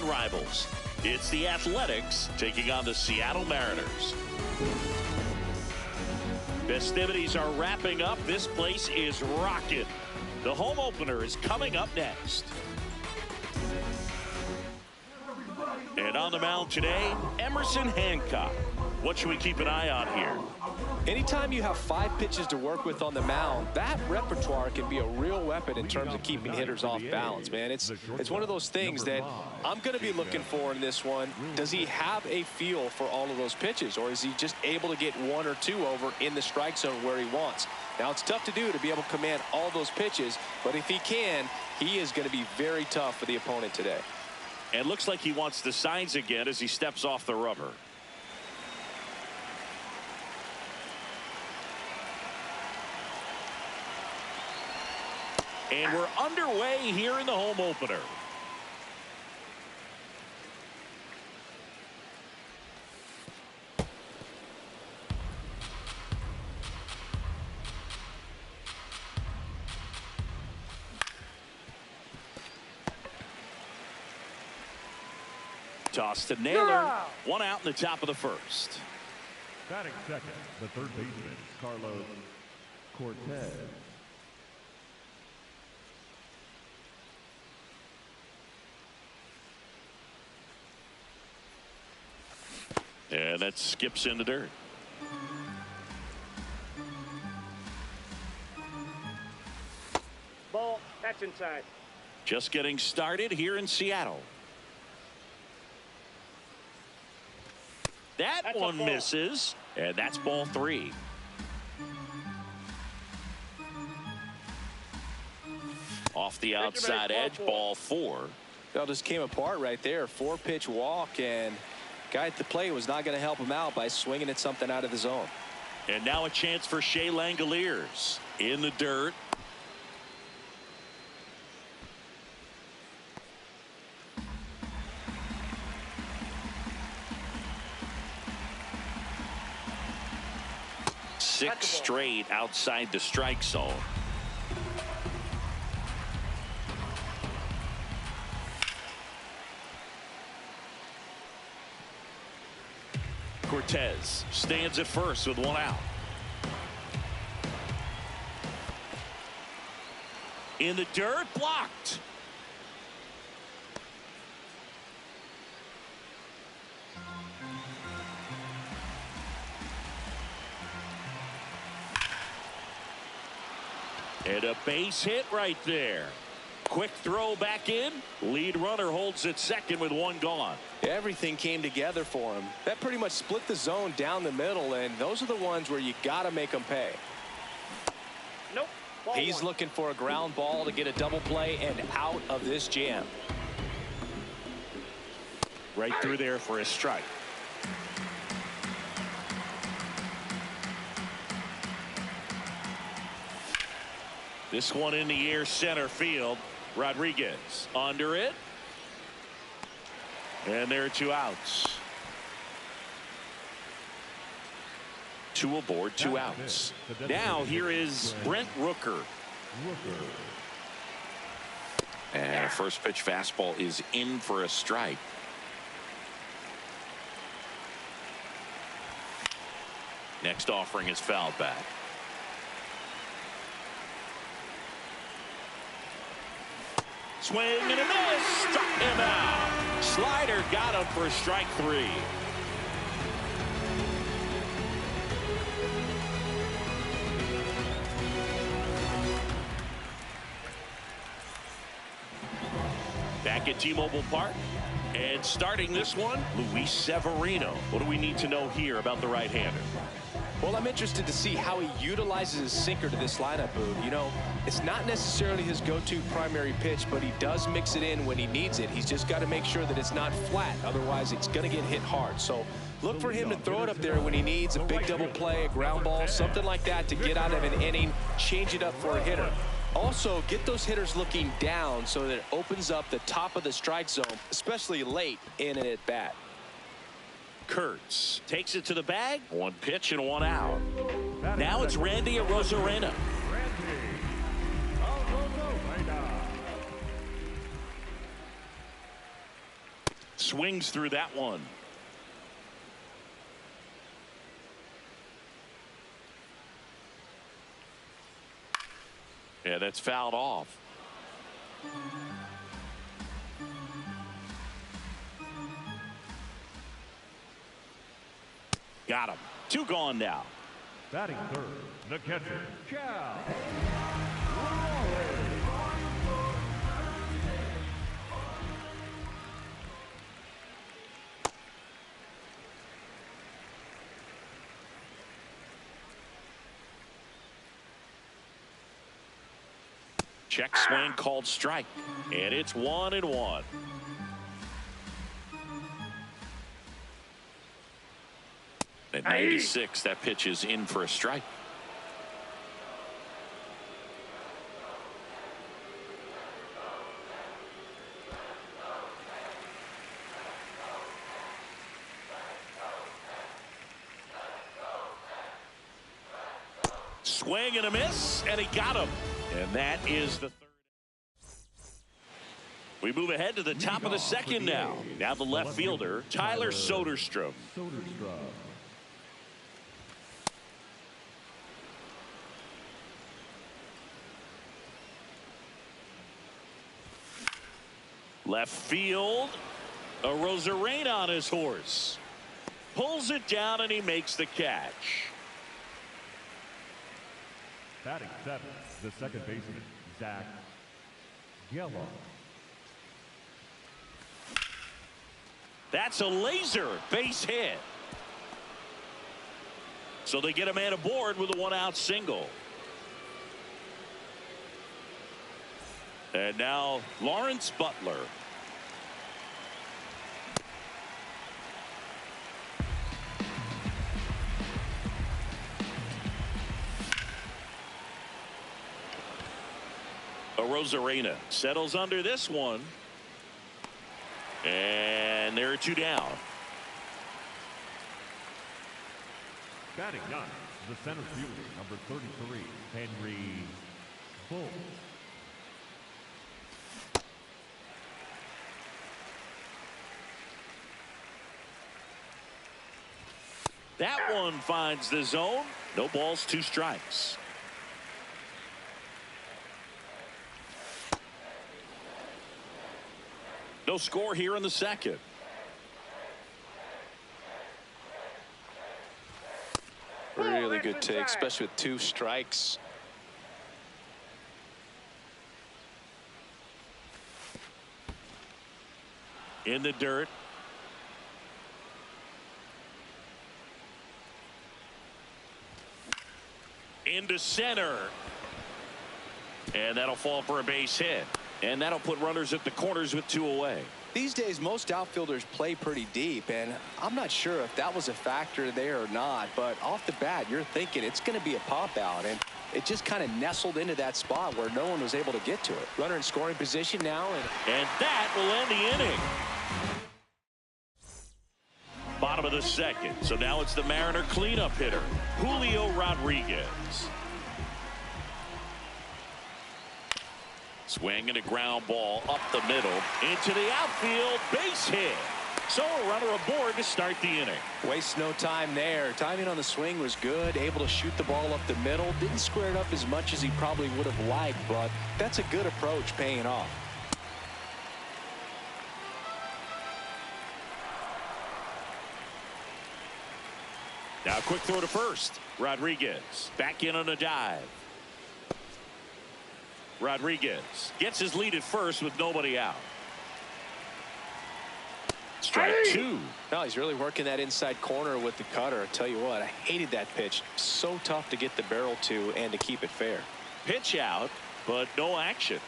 rivals. It's the Athletics taking on the Seattle Mariners. Festivities are wrapping up. This place is rocking. The home opener is coming up next. And on the mound today, Emerson Hancock. What should we keep an eye on here? Anytime you have 5 pitches to work with on the mound, that repertoire can be a real weapon in terms of keeping hitters off balance, man. It's one of those things that I'm going to be looking for in this one. Does he have a feel for all of those pitches, or is he just able to get 1 or 2 over in the strike zone where he wants? Now, it's tough to do to be able to command all those pitches, but if he can, he is going to be very tough for the opponent today. And looks like he wants the signs again as he steps off the rubber. And we're underway here in the home opener. Toss to Naylor. 1 out in the top of the first. Batting second, the third baseman, Carlos Cortez. And that skips in the dirt. Ball, that's inside. Just getting started here in Seattle. That's one misses, and that's ball 3. Off the outside edge, ball 4. Well, just came apart right there. 4-pitch walk, and guy at the plate was not going to help him out by swinging at something out of the zone. And now a chance for Shea Langoliers in the dirt. Six straight outside the strike zone. Cortez stands at first with 1 out. In the dirt, blocked. And a base hit right there. Quick throw back in. Lead runner holds at second with 1 gone. Everything came together for him. That pretty much split the zone down the middle, and those are the ones where you got to make them pay. Nope. He's looking for a ground ball to get a double play and out of this jam. Right through there for a strike. This one in the air, center field. Rodriguez under it. And there are 2 outs. 2 aboard, 2 outs. Now here is Brent Rooker. And a first pitch fastball is in for a strike. Next offering is fouled back. Swing and a miss. Struck him out. Slider got him for strike 3. Back at T-Mobile Park. And starting this one, Luis Severino. What do we need to know here about the right-hander? Well, I'm interested to see how he utilizes his sinker to this lineup, Boone. You know, it's not necessarily his go-to primary pitch, but he does mix it in when he needs it. He's just got to make sure that it's not flat. Otherwise, it's going to get hit hard. So look for him to throw it up there when he needs a big double play, a ground ball, something like that to get out of an inning, change it up for a hitter. Also, get those hitters looking down so that it opens up the top of the strike zone, especially late in an at-bat. Kurtz takes it to the bag. 1 pitch and 1 out. Now it's Randy Arozarena. Swings through that one. Yeah, that's fouled off. Got him. 2 gone now. Batting third, the catcher, Chow. Check swing called strike. And it's 1-1. At 96, that pitch is in for a strike. Swing and a miss, and he got him. And that is the third. We move ahead to the top of the second now. Now the left fielder, Tyler Soderstrom. Left field, a Rosarena on his horse. Pulls it down and he makes the catch. Batting seventh, the second baseman, Zach Gallo. That's a laser base hit. So they get a man aboard with a 1-out single. And now Lawrence Butler. Rosarena settles under this one. And there are 2 down. Batting ninth, the center fielder, number 33, Henry Bull. That one finds the zone. No balls, 2 strikes. No score here in the second. Really good take, especially with 2 strikes. In the dirt. Into center. And that'll fall for a base hit. And that'll put runners at the corners with 2 away. These days, most outfielders play pretty deep, and I'm not sure if that was a factor there or not, but off the bat, you're thinking it's going to be a pop out, and it just kind of nestled into that spot where no one was able to get to it. Runner in scoring position now, and that will end the inning. Bottom of the second, so now it's the Mariner cleanup hitter, Julio Rodriguez. Swing and a ground ball up the middle into the outfield, base hit. So a runner aboard to start the inning. Waste no time there. Timing on the swing was good, able to shoot the ball up the middle. Didn't square it up as much as he probably would have liked, but that's a good approach paying off. Now a quick throw to first. Rodriguez back in on a dive. Rodriguez gets his lead at first with nobody out. Strike 2. No, he's really working that inside corner with the cutter. I tell you what, I hated that pitch. So tough to get the barrel to and to keep it fair. Pitch out, but no action.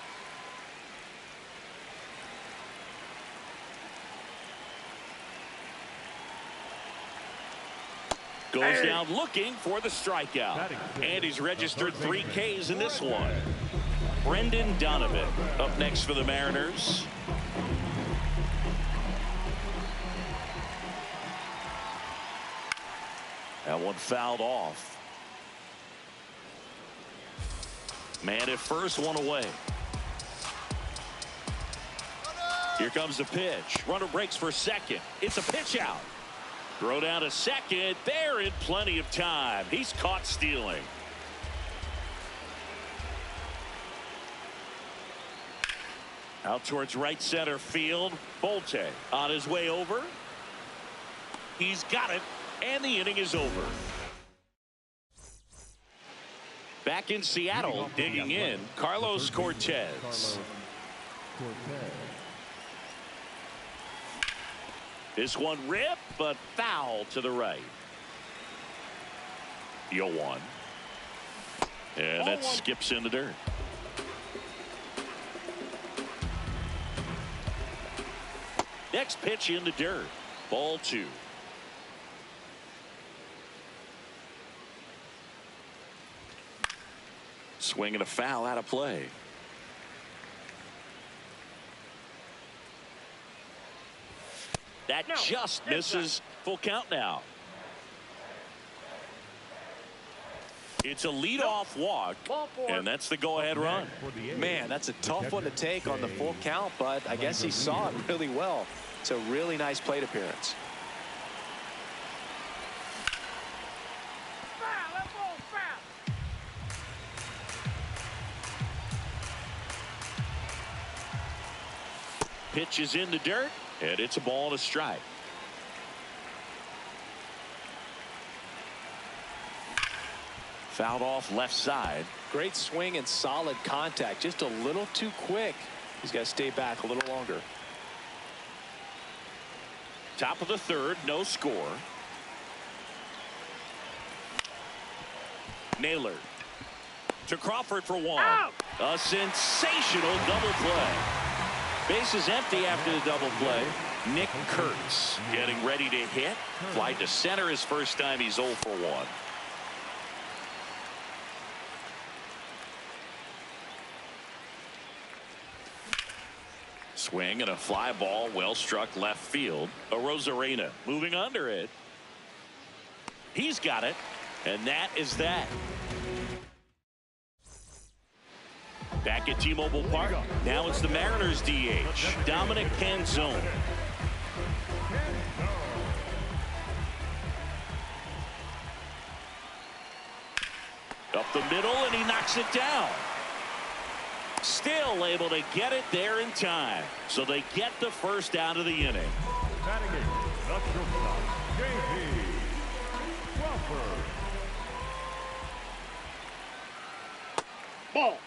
Goes down looking for the strikeout. And he's registered 3 Ks in this one. Brendan Donovan up next for the Mariners. That one fouled off. Man at first, 1 away. Here comes the pitch. Runner breaks for second. It's a pitch out. Throw down to second. They're in plenty of time. He's caught stealing. Out towards right center field. Bolte on his way over. He's got it, and the inning is over. Back in Seattle, digging in, Carlos Cortez. This one ripped, but foul to the right. The 0-1. And that skips in the dirt. Next pitch in the dirt. Ball 2. Swing and a foul out of play. That just misses. Full count now. It's a leadoff walk, and that's the go-ahead run. Man, that's a tough one to take on the full count, but I guess he saw it really well. It's a really nice plate appearance. Pitch is in the dirt, and it's a ball and a strike. Fouled off left side. Great swing and solid contact. Just a little too quick. He's got to stay back a little longer. Top of the third, no score. Naylor to Crawford for one. Out. A sensational double play. Base is empty after the double play. Nick Kurtz getting ready to hit. Fly to center his first time. He's 0 for 1. Swing and a fly ball well struck left field. Arozarena moving under it. He's got it, and that is that. Back at T-Mobile Park. Now it's the Mariners DH, Dominic Canzone. Up the middle, and he knocks it down. Still able to get it there in time. So they get the first out of the inning. Batting in, the shortstop, J.P. Crawford. Ball.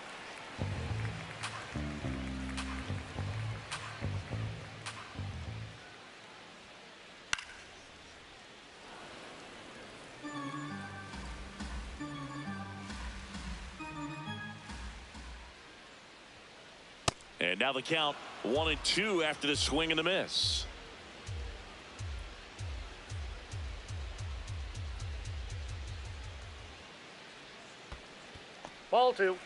And now the count 1-2 after the swing and the miss. Ball 2.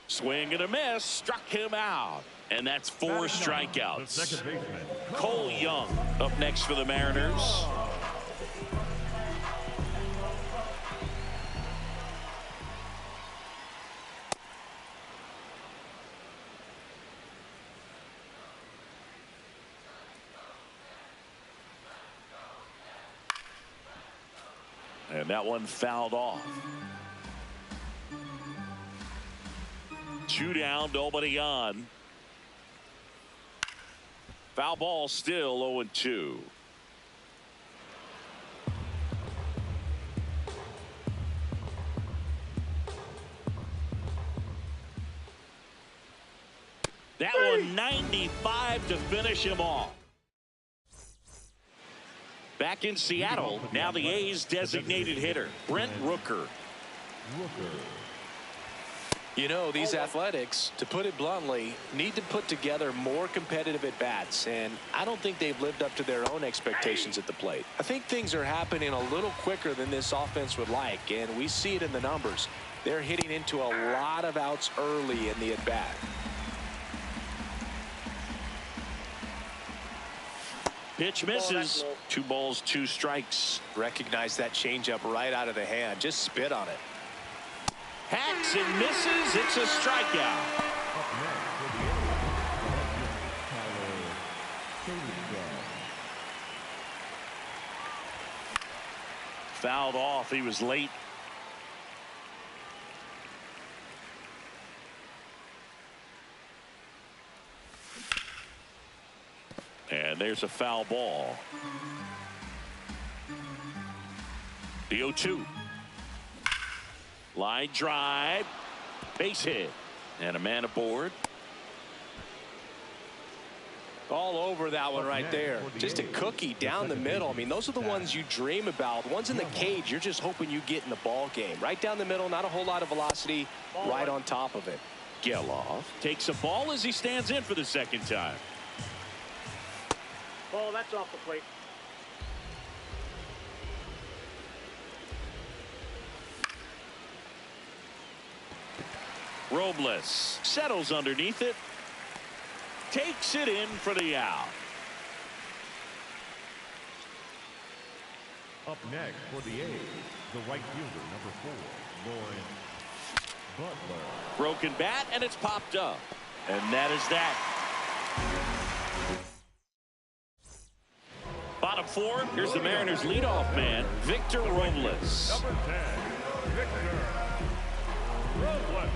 Swing and a miss, struck him out. And that's 4 strikeouts. The second baseman, Cole Young up next for the Mariners. And that one fouled off. 2 down, nobody on. Foul ball still 0-2. That one 95 to finish him off. Back in Seattle, now the A's designated hitter, Brent Rooker. You know, these Athletics, to put it bluntly, need to put together more competitive at-bats, and I don't think they've lived up to their own expectations at the plate. I think things are happening a little quicker than this offense would like, and we see it in the numbers. They're hitting into a lot of outs early in the at-bat. Pitch misses. 2 balls, 2 strikes. Recognize that changeup right out of the hand. Just spit on it. Hacks and misses. It's a strikeout. Fouled off. He was late. And there's a foul ball. The 0-2. Line drive. Base hit. And a man aboard. All over that one right there. Just a cookie down the middle. I mean, those are the ones you dream about. The ones in the cage, you're just hoping you get in the ball game. Right down the middle, not a whole lot of velocity, right on top of it. Geloff takes a ball as he stands in for the second time. Ball, that's off the plate. Robles settles underneath it. Takes it in for the out. Up next for the A's, the right fielder, number 4, Lauren Butler. Broken bat, and it's popped up. And that is that. Bottom 4, here's the Mariners' leadoff man, Victor Robles. Number 10, Victor Robles.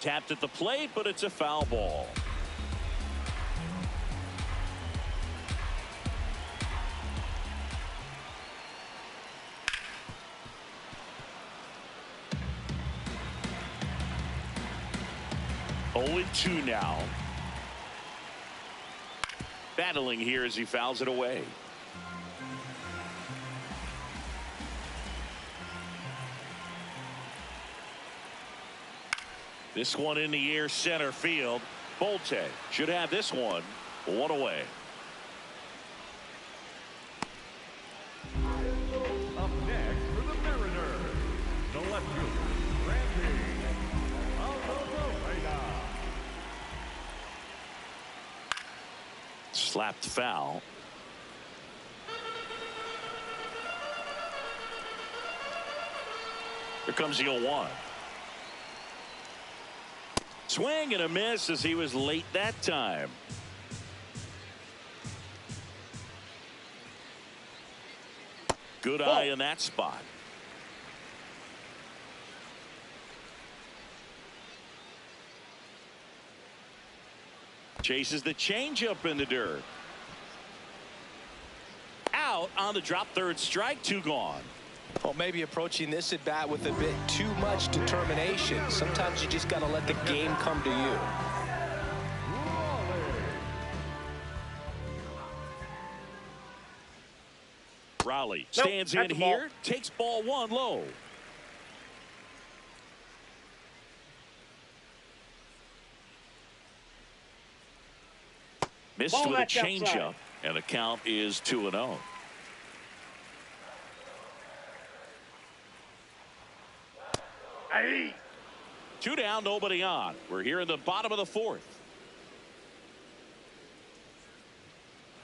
Tapped at the plate, but it's a foul ball. Oh, 2 now. Battling here as he fouls it away. This one in the air, center field. Bolte should have this one 1 away. Up next for the Mariners, the left fielder, Randy Alvarado. Slapped foul. Here comes the 0-1. Swing and a miss as he was late that time. Good eye in that spot. Chases the changeup in the dirt. Out on the drop, 3rd strike, 2 gone. Well, maybe approaching this at bat with a bit too much determination. Sometimes you just got to let the game come to you. Raleigh stands in here, takes ball 1 low. Missed with a changeup, and the count is 2-0. Hey. 2 down, nobody on. We're here in the bottom of the 4th.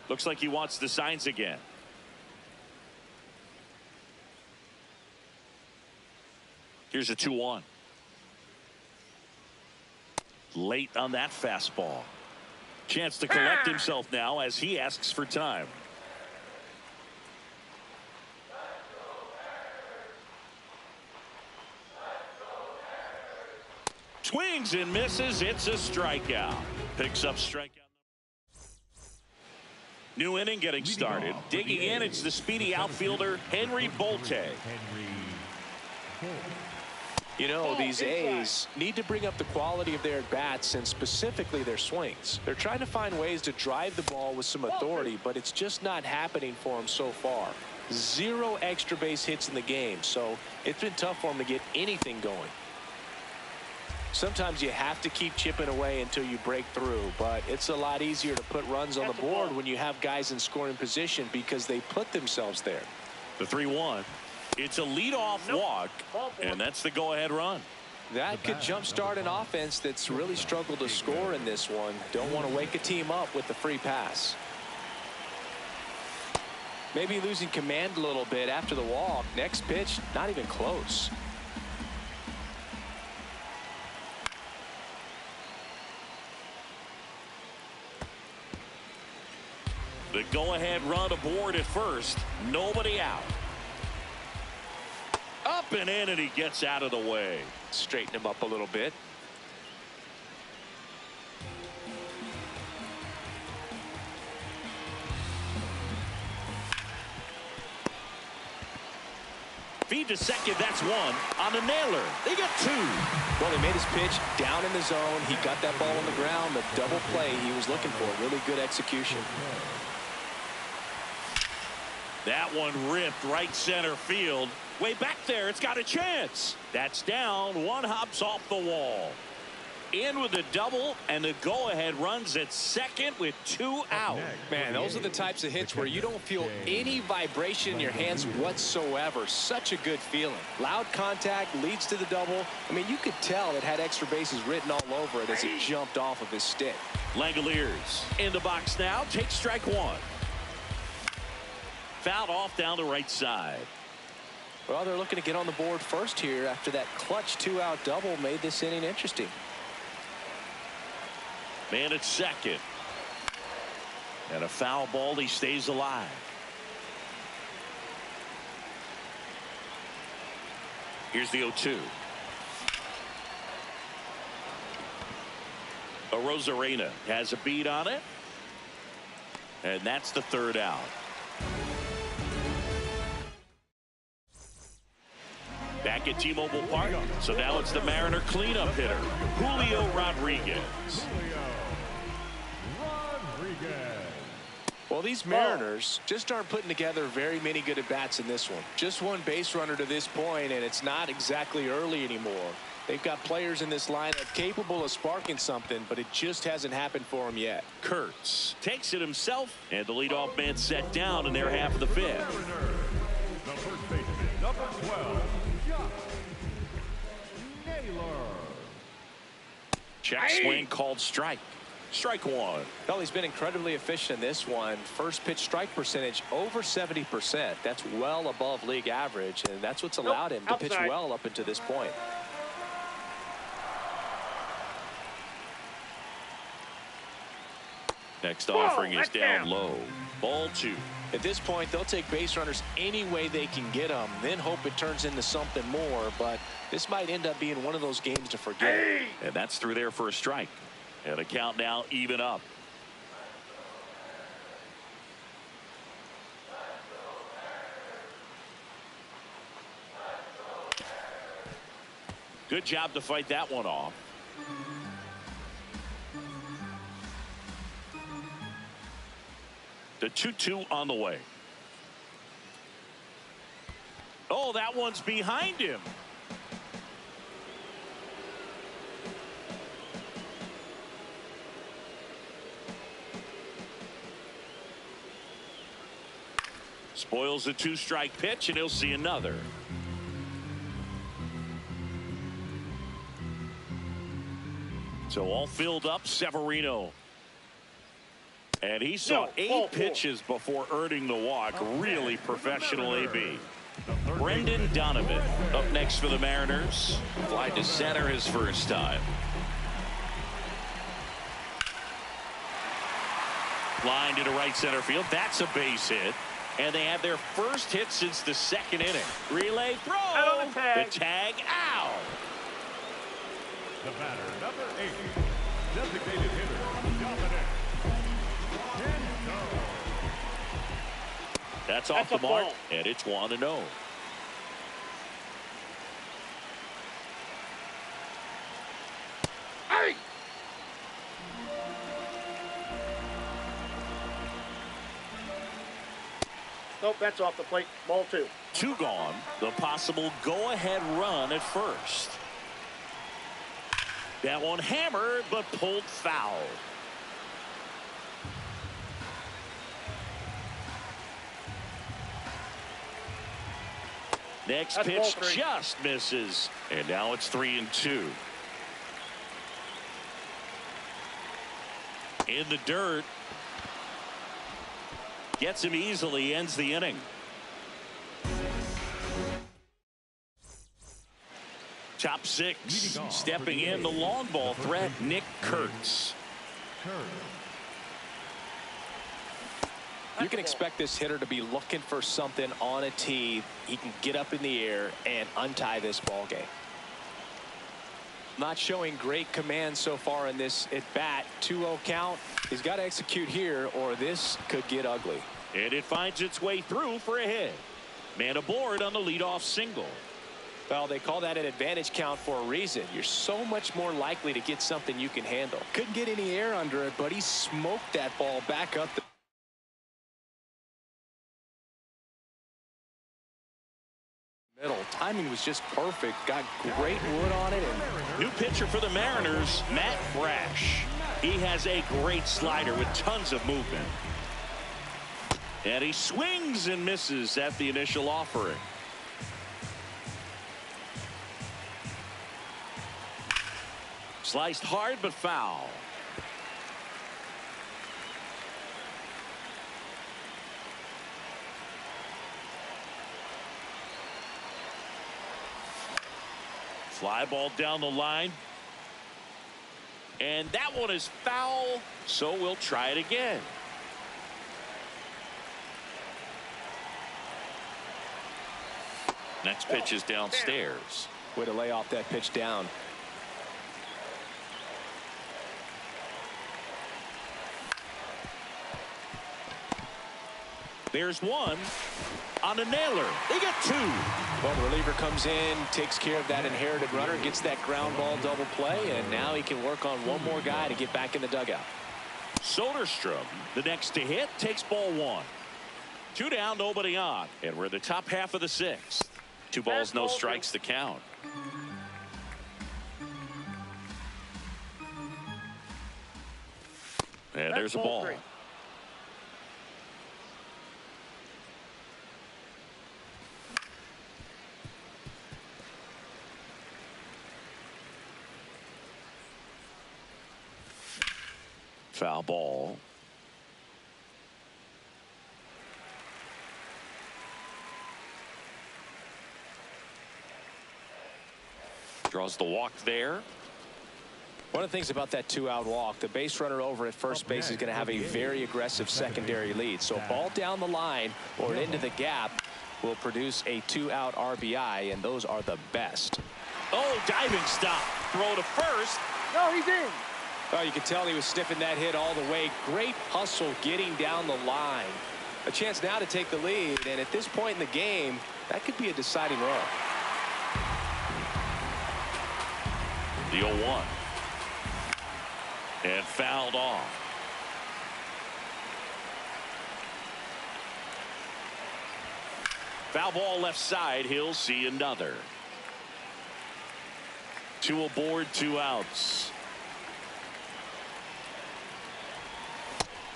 Looks like he wants the signs again. Here's a 2-1. Late on that fastball. Chance to collect himself now as he asks for time. Swings and misses. It's a strikeout. Picks up strikeout. New inning getting started. Digging in, it's the speedy outfielder, Henry Bolte. You know, these A's need to bring up the quality of their at-bats and specifically their swings. They're trying to find ways to drive the ball with some authority, but it's just not happening for them so far. 0 extra base hits in the game, so it's been tough for them to get anything going. Sometimes you have to keep chipping away until you break through, but it's a lot easier to put runs on the board when you have guys in scoring position because they put themselves there. The 3-1. It's a leadoff walk, and that's the go-ahead run. That could jumpstart an offense that's really struggled to score in this one. Don't want to wake a team up with the free pass. Maybe losing command a little bit after the walk. Next pitch, not even close. The go-ahead run aboard at first. Nobody out. Up and in, and he gets out of the way. Straighten him up a little bit. Feed to second, that's one. On the nailer, they get two. Well, he made his pitch down in the zone. He got that ball on the ground. The double play he was looking for. Really good execution. That one ripped right center field. Way back there, it's got a chance. That's down. One hops off the wall. In with the double, and the go-ahead runs at second with two out. Man, those are the types of hits where you don't feel any vibration in your hands whatsoever. Such a good feeling. Loud contact leads to the double. I mean, you could tell it had extra bases written all over it as it jumped off of his stick. Langoliers in the box now. Take strike one. Fouled off down the right side. Well, they're looking to get on the board first here after that clutch two-out double made this inning interesting. Man at second. And a foul ball. He stays alive. Here's the 0-2. Rosarena has a beat on it. And that's the third out. Back at T-Mobile Park. So now it's the Mariner cleanup hitter, Julio Rodriguez. Well, these Mariners just aren't putting together very many good at-bats in this one. Just one base runner to this point, and it's not exactly early anymore. They've got players in this lineup capable of sparking something, but it just hasn't happened for them yet. Kurtz takes it himself, and the leadoff man set down in their half of the fifth. The first baseman, number 12, Check swing called strike. Strike one. Well, he's been incredibly efficient in this one. First pitch strike percentage over 70%. That's well above league average, and that's what's allowed him to pitch well up until this point. Next offering is down low. Ball two. At this point, they'll take base runners any way they can get them, then hope it turns into something more. But this might end up being one of those games to forget. And that's through there for a strike. And a count now even up. Good job to fight that one off. The 2-2 on the way. Oh, that one's behind him. Spoils a two-strike pitch, and he'll see another. So all filled up, Severino. And he saw 8 pitches before earning the walk. Really professional AB. Brendan Donovan up next for the Mariners. Fly to center his first time. Line to right center field. That's a base hit. And they have their first hit since the second inning. Relay throw. The tag out. the batter, number 8, designated hitter, Dominic. That's off the mark, and it's 1-0. Hey! Nope, that's off the plate. Ball 2. 2 gone. The possible go-ahead run at first. That one hammered, but pulled foul. Next That's pitch ball 3. just misses. And now it's 3-2. In the dirt. Gets him easily, ends the inning. Top 6, stepping in the long ball threat, Nick Kurtz. You can expect this hitter to be looking for something on a tee. He can get up in the air and untie this ball game. Not showing great command so far in this at bat. 2-0 count. He's got to execute here or this could get ugly. And it finds its way through for a hit. Man aboard on the leadoff single. Well, they call that an advantage count for a reason. You're so much more likely to get something you can handle. Couldn't get any air under it, but he smoked that ball back up the middle. Timing was just perfect. Got great wood on it. And new pitcher for the Mariners, Matt Brash. He has a great slider with tons of movement. And he swings and misses at the initial offering. Sliced hard but foul. Fly ball down the line. And that one is foul, so we'll try it again. Next pitch is downstairs. way to lay off that pitch down. There's one on a nailer. They get two. Well, the reliever comes in, takes care of that inherited runner, gets that ground ball double play, and now he can work on one more guy to get back in the dugout. Soderstrom, the next to hit, takes ball one. Two down, nobody on. And we're in the top half of the sixth. 2 balls, no strikes to count. And there's a ball. Foul ball. Draws the walk there. One of the things about that 2-out walk, the base runner over at first base is going to have a very aggressive secondary lead. So a ball down the line or into the gap will produce a 2-out RBI, and those are the best. Oh, diving stop. Throw to first. No, he's in. Well, you can tell he was sniffing that hit all the way. Great hustle getting down the line. A chance now to take the lead, and at this point in the game, that could be a deciding run. The 0-1. And fouled off. Foul ball left side. He'll see another. 2 aboard, 2 outs.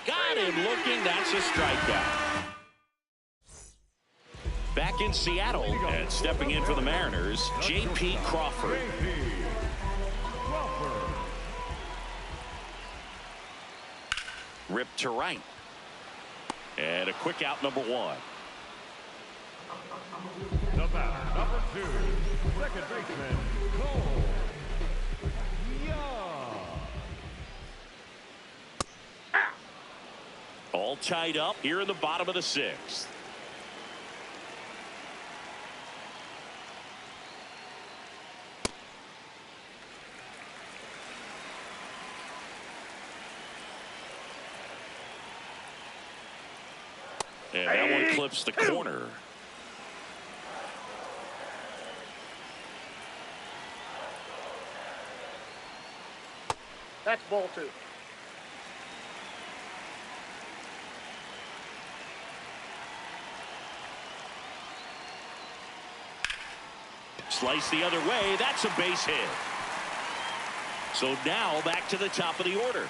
Got him looking. That's a strikeout. Back in Seattle and stepping in for the Mariners, J.P. Crawford. Ripped to right. And a quick out, number 1. The batter, number 2, second baseman, Cole. All tied up here in the bottom of the 6th. And that one clips the corner. That's ball 2. Slice the other way. That's a base hit. So now back to the top of the order.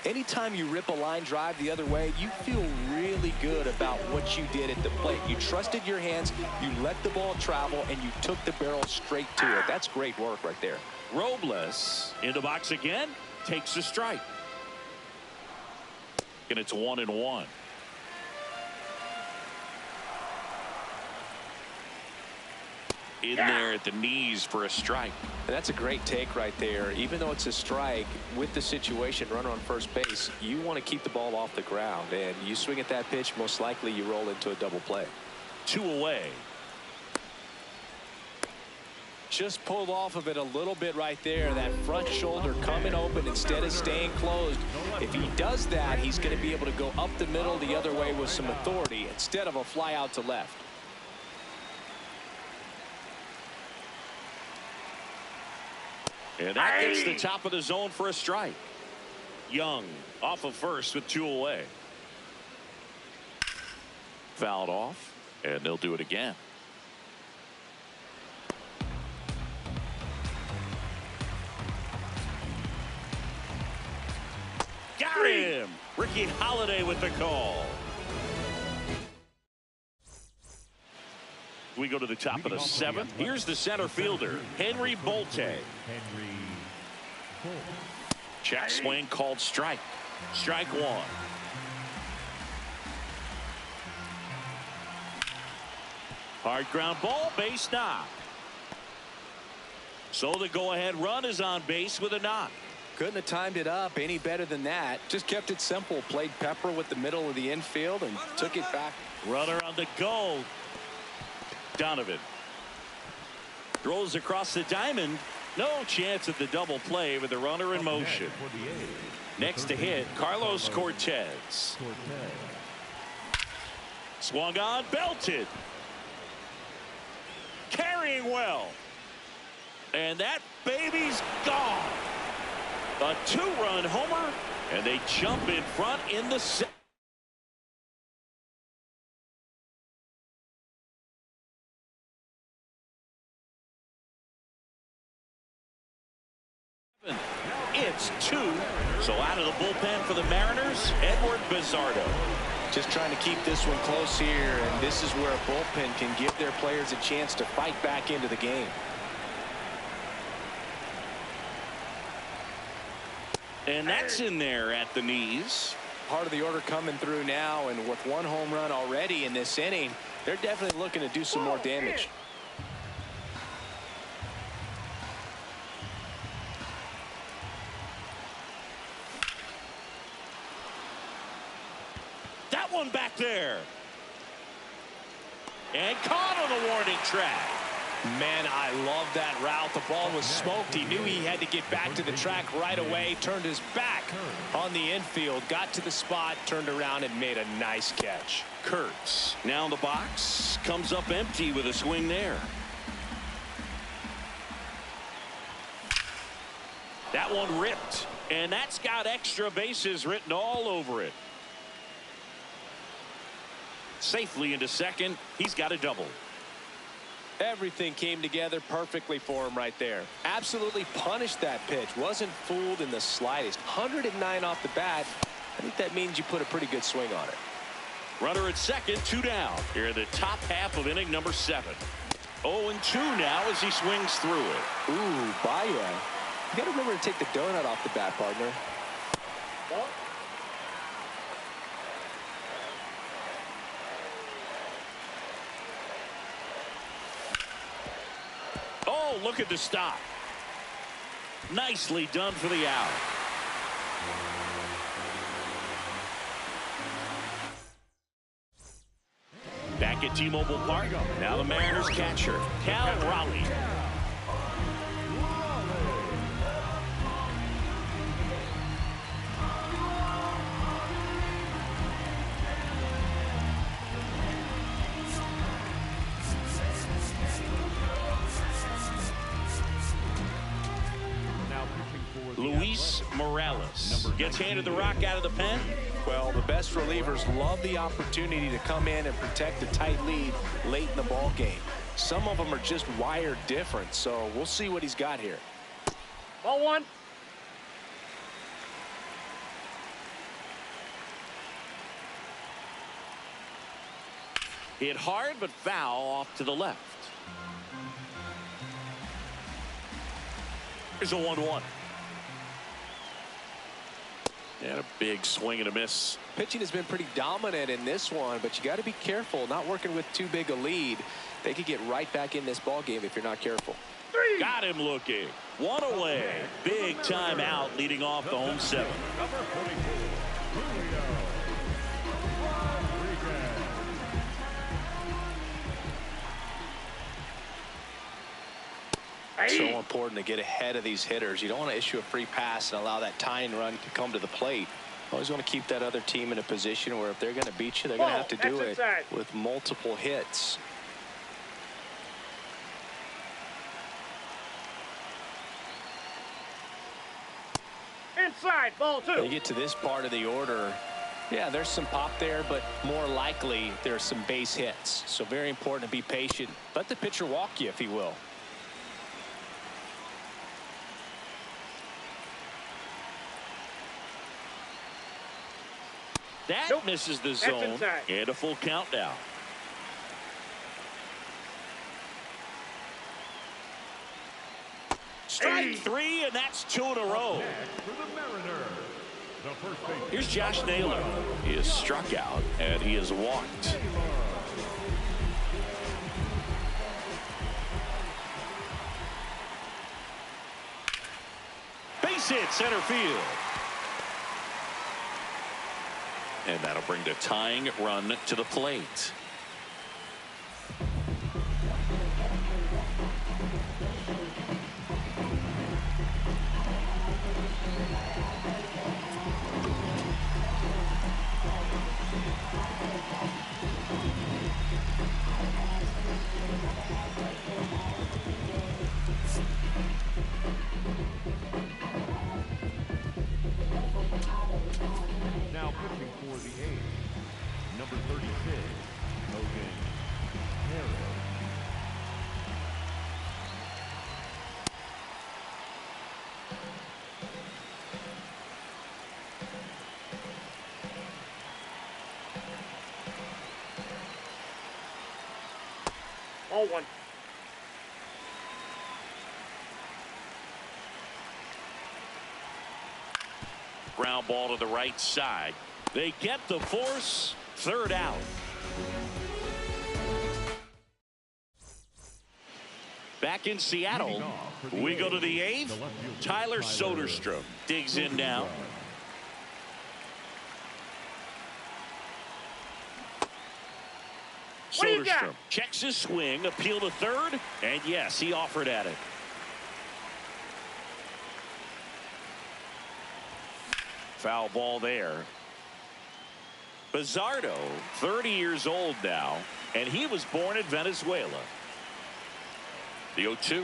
Anytime you rip a line drive the other way, you feel really really good about what you did at the plate. You trusted your hands, you let the ball travel, and you took the barrel straight to it. That's great work right there. Robles in the box again, takes a strike. And it's 1-1. In there at the knees for a strike. And that's a great take right there. Even though it's a strike, with the situation, runner on first base, you want to keep the ball off the ground. And you swing at that pitch, most likely you roll into a double play. 2 away. Just pulled off of it a little bit right there. That front shoulder coming open instead of staying closed. If he does that, he's going to be able to go up the middle the other way with some authority instead of a fly out to left. And that gets the top of the zone for a strike. Young off of first with 2 away. Fouled off, and they'll do it again. Got him! Ricky Holiday with the call. We go to the top of the 7th. Here's the center fielder, Henry Bolte. Check swing called strike. Strike 1. Hard ground ball, base knock. So the go-ahead run is on base with a knock. Couldn't have timed it up any better than that. Just kept it simple. Played pepper with the middle of the infield and took it back. Runner on the go. Donovan throws across the diamond. No chance at the double play with the runner in motion. Next to hit, Carlos Cortez. Swung on, belted. Carrying well. And that baby's gone. A 2-run homer, and they jump in front in the 7th. It's 2. So out of the bullpen for the Mariners, Edward Bizardo. Just trying to keep this one close here, and this is where a bullpen can give their players a chance to fight back into the game. And that's in there at the knees. Part of the order coming through now, and with 1 home run already in this inning, they're definitely looking to do some more damage. That one back there. And caught on the warning track. Man, I love that route. The ball was smoked. He knew he had to get back to the track right away. Turned his back on the infield. Got to the spot. Turned around and made a nice catch. Kurtz now in the box. Comes up empty with a swing there. That one ripped. And that's got extra bases written all over it. Safely into second. He's got a double. Everything came together perfectly for him right there. Absolutely punished that pitch. Wasn't fooled in the slightest. 109 off the bat. I think that means you put a pretty good swing on it. Runner at second, 2 down. Here in the top half of inning number 7. 0-2 now as he swings through it. Ooh, Baez. You got to remember to take the donut off the bat, partner. Oh, look at the stop. Nicely done for the out. Back at T-Mobile Park. Now the Mariners catcher, Cal Raleigh. Luis Morales gets handed the rock out of the pen. Well, the best relievers love the opportunity to come in and protect a tight lead late in the ball game. Some of them are just wired different, so we'll see what he's got here. Ball 1. Hit hard, but foul off to the left. Here's a 1-1. And a big swing and a miss. Pitching has been pretty dominant in this one, but you got to be careful. Not working with too big a lead. They could get right back in this ball game if you're not careful. Got him looking. One away. Big time out leading off the home seven. Number 44, Julio Rodriguez. So important to get ahead of these hitters. You don't want to issue a free pass and allow that tying run to come to the plate. Always want to keep that other team in a position where if they're going to beat you, they're going to have to do it with multiple hits. Inside, ball 2. You get to this part of the order. Yeah, there's some pop there, but more likely there's some base hits. So very important to be patient. Let the pitcher walk you if he will. That misses the zone. And a full count now. Strike 3, and that's 2 in a row. Here's Josh Naylor. He is struck out, and he is walked. Base hit, center field. And that'll bring the tying run to the plate. Now pitching for the A's, number 36, Logan Harris. Ball 1. Ground ball to the right side. They get the force. Third out. Back in Seattle, we go to the 8th. Tyler Soderstrom digs in now. Soderstrom checks his swing, appeal to third, and yes, he offered at it. Foul ball there. Bizardo, 30 years old now, and he was born in Venezuela. The 0-2.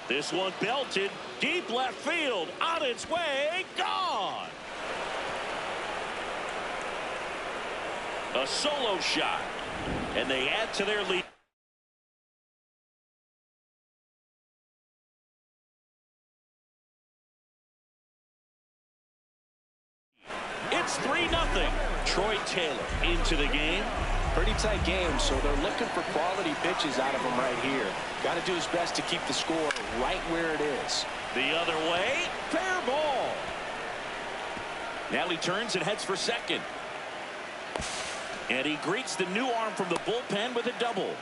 This one belted deep left field, on its way, gone. A solo shot, and they add to their lead. It's 3-0. Troy Taylor into the game. Pretty tight game, so they're looking for quality pitches out of him right here. Got to do his best to keep the score right where it is. The other way, fair ball. Now he turns and heads for second. And he greets the new arm from the bullpen with a double.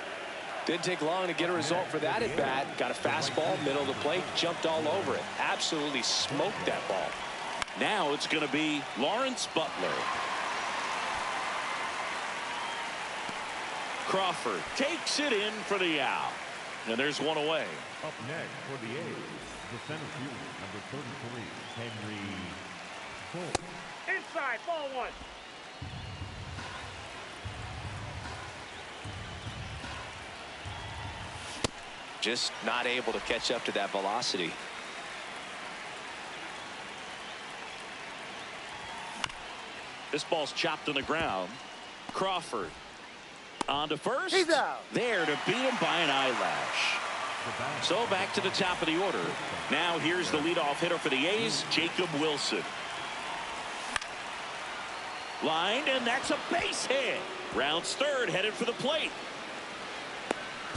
Didn't take long to get a result for that at bat. Got a fastball, middle of the plate, jumped all over it. Absolutely smoked that ball. Now it's going to be Lawrence Butler. Crawford takes it in for the out. And there's one away. Up next for the A's, the center fielder, number 33, Henry Cole. Inside, ball 1. Just not able to catch up to that velocity. This ball's chopped on the ground. Crawford on to first. He's out. There to beat him by an eyelash. So back to the top of the order. Now here's the leadoff hitter for the A's, Jacob Wilson. Lined, and that's a base hit. Rounds third, headed for the plate.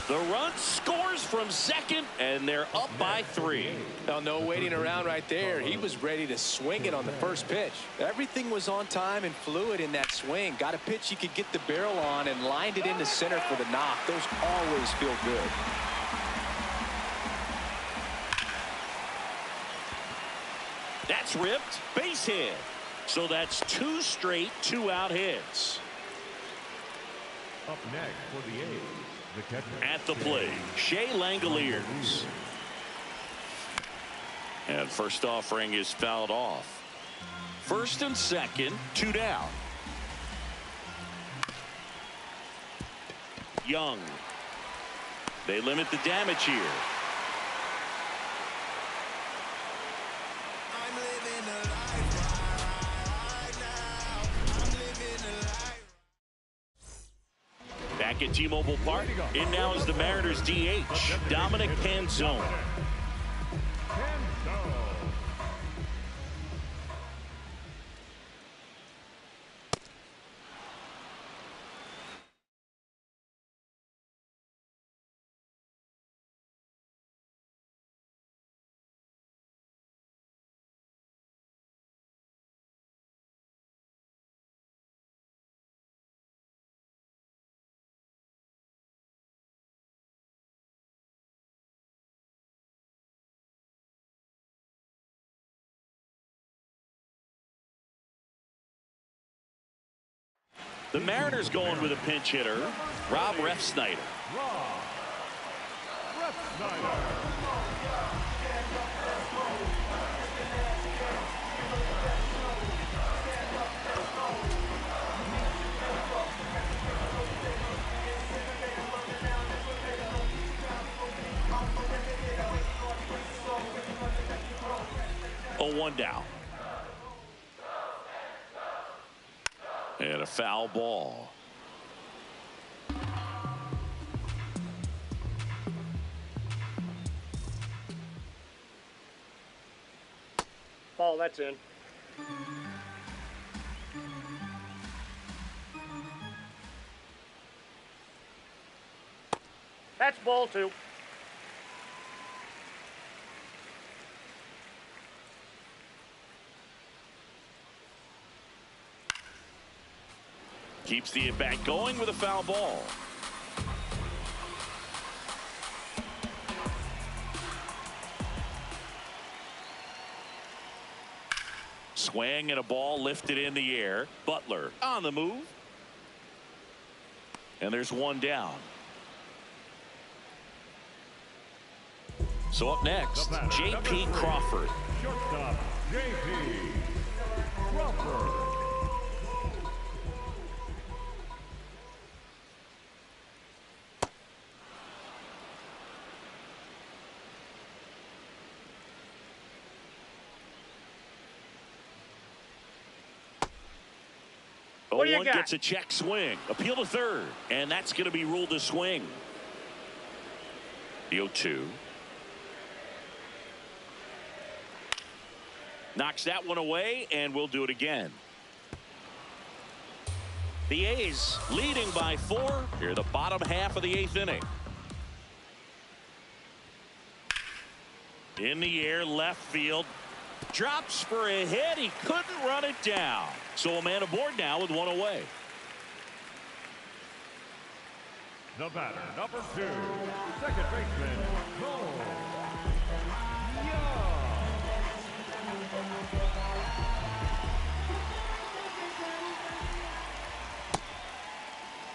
The run scores from second, and they're up by 3. Now, no waiting around right there. He was ready to swing it on the first pitch. Everything was on time and fluid in that swing. Got a pitch he could get the barrel on and lined it into center for the knock. Those always feel good. That's ripped. Base hit. So that's 2 straight 2-out hits. Up next for the A's, the catcher. At the plate, Shea Langoliers. And first offering is fouled off. First and second, 2 down. Young. They limit the damage here. Back at T-Mobile Park, in now is the Mariners DH, Dominic Panzone. The Mariners going with a pinch hitter, Rob Refsnyder. Oh, 1 down. And a foul ball. Ball, that's in. That's ball 2. Keeps the at-bat going with a foul ball. Swing and a ball lifted in the air. Butler on the move. And there's 1 down. So up next, J.P. Crawford. Shortstop, J.P. Crawford. What do you 0-1 got? gets a check swing. Appeal to third. And that's going to be ruled a swing. The 0-2. Knocks that one away, and we'll do it again. The A's leading by 4 here, the bottom half of the 8th inning. In the air, left field. Drops for a hit. He couldn't run it down. So a man aboard now with 1 away. The batter, number 2, second baseman, Cole.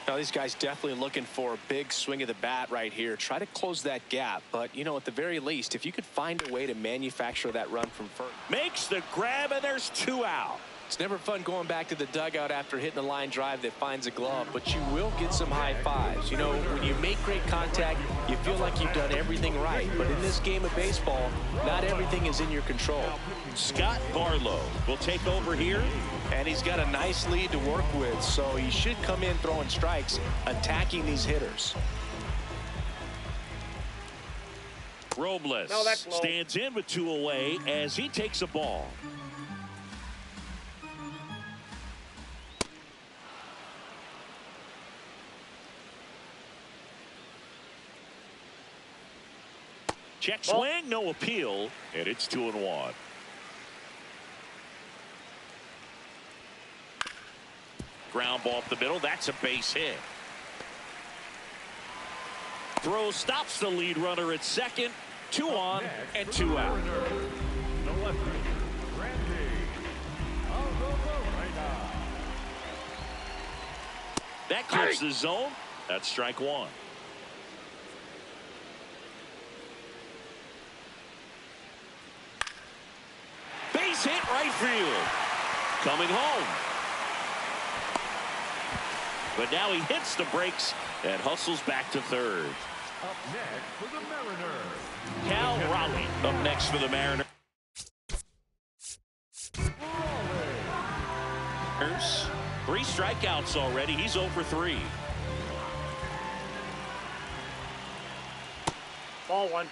Now, these guys definitely looking for a big swing of the bat right here. Try to close that gap. But, you know, at the very least, if you could find a way to manufacture that run from first. Makes the grab, and there's 2 out. It's never fun going back to the dugout after hitting a line drive that finds a glove, but you will get some high fives. You know, when you make great contact, you feel like you've done everything right. But in this game of baseball, not everything is in your control. Scott Barlow will take over here. And he's got a nice lead to work with, so he should come in throwing strikes, attacking these hitters. Robles stands in with 2 away as he takes a ball. Check swing, no appeal, and it's 2-1. Ground ball up the middle. That's a base hit. Throw stops the lead runner at second. 2 on and 2 out. The lefty, Randy. That clips the zone. That's strike one. Base hit right field. Coming home. But now he hits the brakes and hustles back to third. Up next for the Mariners, Cal Raleigh up next for the Mariners. 3 strikeouts already. He's 0 for 3. Ball 1.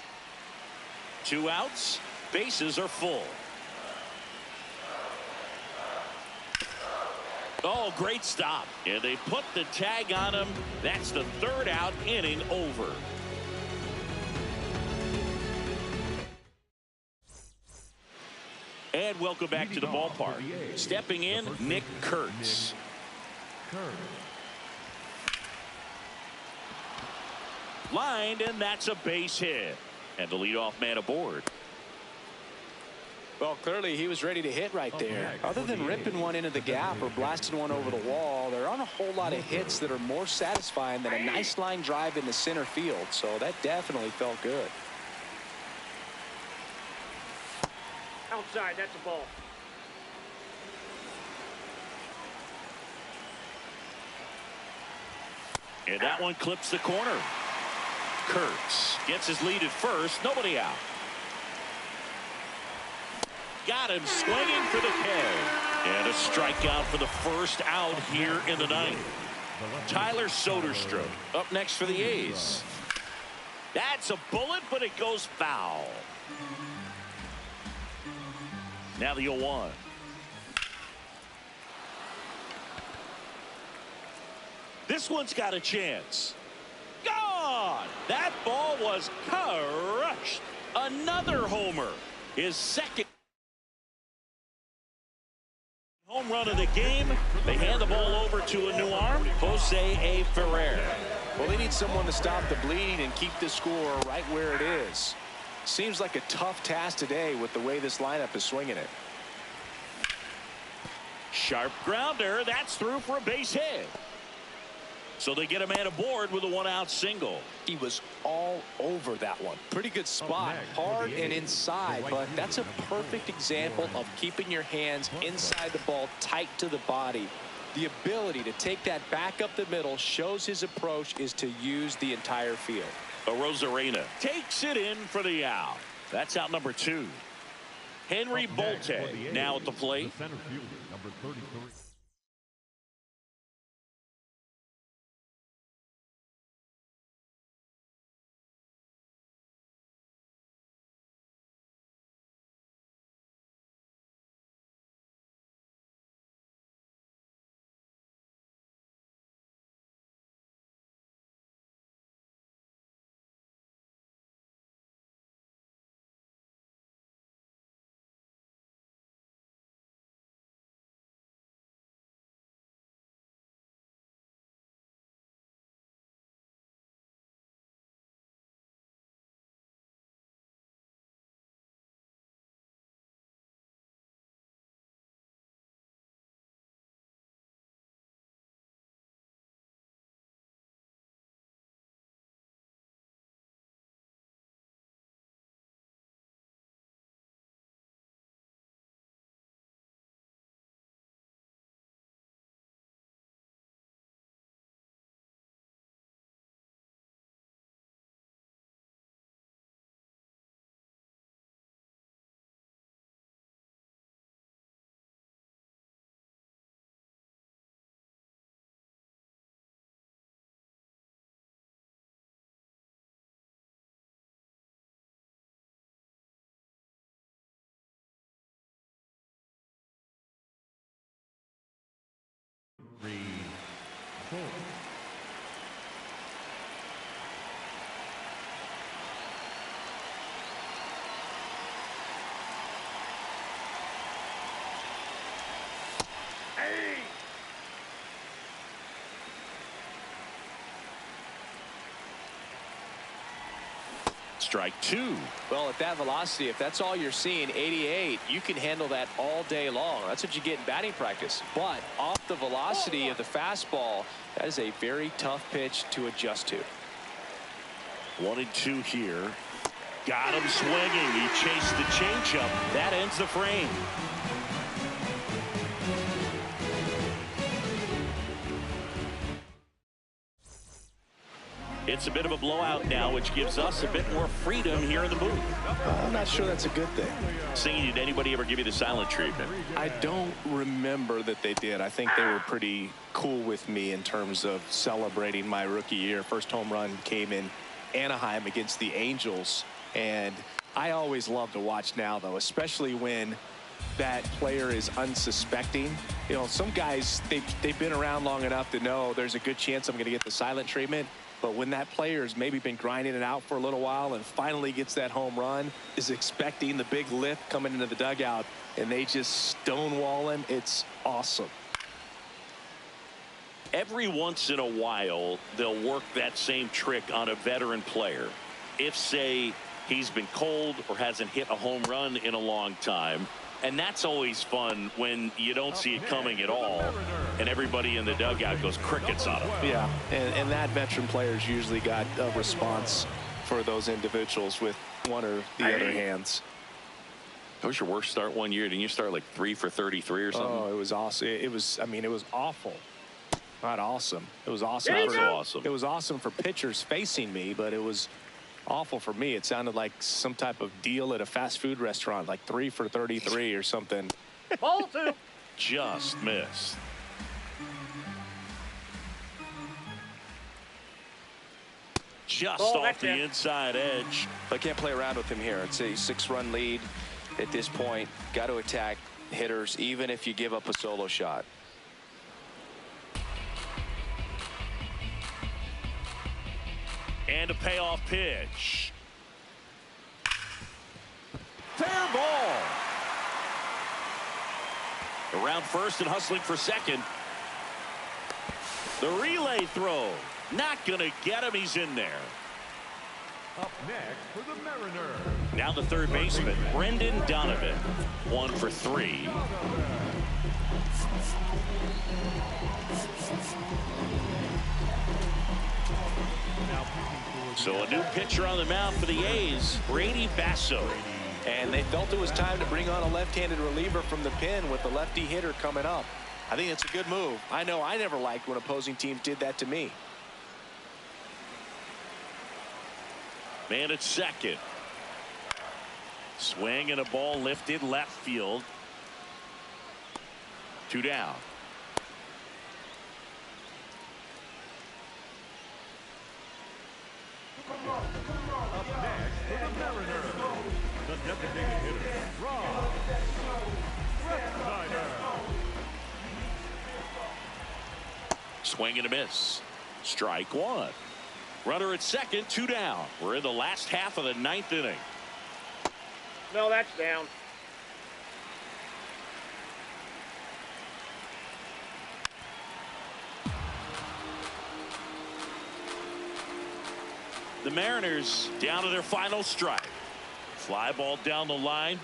2 outs. Bases are full. Oh, great stop. And they put the tag on him. That's the 3rd out, inning over. And welcome back to the ballpark. Stepping in, Nick Kurtz. Lined, and that's a base hit. And the leadoff man aboard. Well, clearly he was ready to hit right there. Other than ripping one into the gap or blasting one over the wall, there aren't a whole lot of hits that are more satisfying than a nice line drive into center field. So that definitely felt good. Outside, that's a ball. And that one clips the corner. Kurtz gets his lead at first. Nobody out. Got him swinging for the K. And a strikeout for the first out here in the ninth. Tyler Soderstrom up next for the A's. That's a bullet, but it goes foul. Now the 0-1. This one's got a chance. Gone! That ball was crushed. Another homer. His second home run of the game. They hand the ball over to a new arm, Jose A. Ferrer. Well, they need someone to stop the bleeding and keep the score right where it is. Seems like a tough task today with the way this lineup is swinging it. Sharp grounder. That's through for a base hit. So they get a man aboard with a 1-out single. He was all over that one. Pretty good spot, hard and inside, but that's a perfect example of keeping your hands inside the ball, tight to the body. The ability to take that back up the middle shows his approach is to use the entire field. Rosarena takes it in for the out. That's out number 2. Henry Bolte now at the plate. Center fielder, number 33. Strike two. Well, at that velocity, if that's all you're seeing, 88, you can handle that all day long. That's what you get in batting practice. But off the velocity of the fastball, that is a very tough pitch to adjust to. 1-2 here. Got him swinging. He chased the changeup. That ends the frame. It's a bit of a blowout now, which gives us a bit more freedom here in the booth. I'm not sure that's a good thing. Singing, did anybody ever give you the silent treatment? I don't remember that they did. I think they were pretty cool with me in terms of celebrating my rookie year. First home run came in Anaheim against the Angels. And I always love to watch now, though, especially when that player is unsuspecting. You know, some guys, they've been around long enough to know there's a good chance I'm going to get the silent treatment. But when that player has maybe been grinding it out for a little while and finally gets that home run, is expecting the big lift coming into the dugout, and they just stonewall him, it's awesome. Every once in a while, they'll work that same trick on a veteran player. If, say, he's been cold or hasn't hit a home run in a long time. And that's always fun when you don't see it coming at all and everybody in the dugout goes crickets on him. Yeah, and that veteran player's usually got a response for those individuals with one or the other hands. That was your worst start one year. Didn't you start like 3 for 33 or something? Oh, it was awesome. It was, I mean, it was awful. Not awesome. It was awesome. Awesome. It was awesome for pitchers facing me, but it was awful for me. It sounded like some type of deal at a fast food restaurant, like 3 for 33 or something. Ball two. Just missed. Just off the inside edge. I can't play around with him here. It's a 6-run lead at this point. Got to attack hitters, even if you give up a solo shot. And a payoff pitch. Fair ball. Around first and hustling for second. The relay throw. Not going to get him. He's in there. Up next for the Mariners. Now the third baseman, Brendan Donovan. 1 for 3. So a new pitcher on the mound for the A's, Brady Basso. And they felt it was time to bring on a left-handed reliever from the pen with the lefty hitter coming up. I think it's a good move. I know I never liked when opposing teams did that to me. Man at second. Swing and a ball lifted left field. 2 down. Up next for the Mariners, the designated hitter, Rob Refsnyder. Swing and a miss. Strike 1. Runner at second, 2 down. We're in the last half of the 9th inning. No, that's down. The Mariners down to their final strike. Fly ball down the line.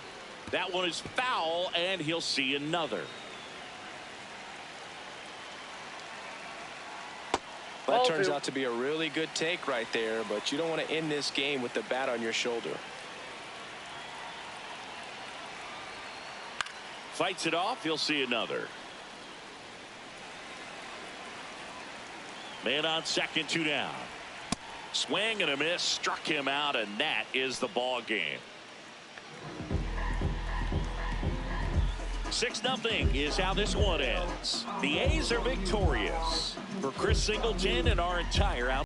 That one is foul, and he'll see another. That turns out to be a really good take right there, but you don't want to end this game with the bat on your shoulder. Fights it off. He'll see another. Man on second, 2 down. Swing and a miss, struck him out, and that is the ball game. 6-0 is how this one ends. The A's are victorious. For Chris Singleton and our entire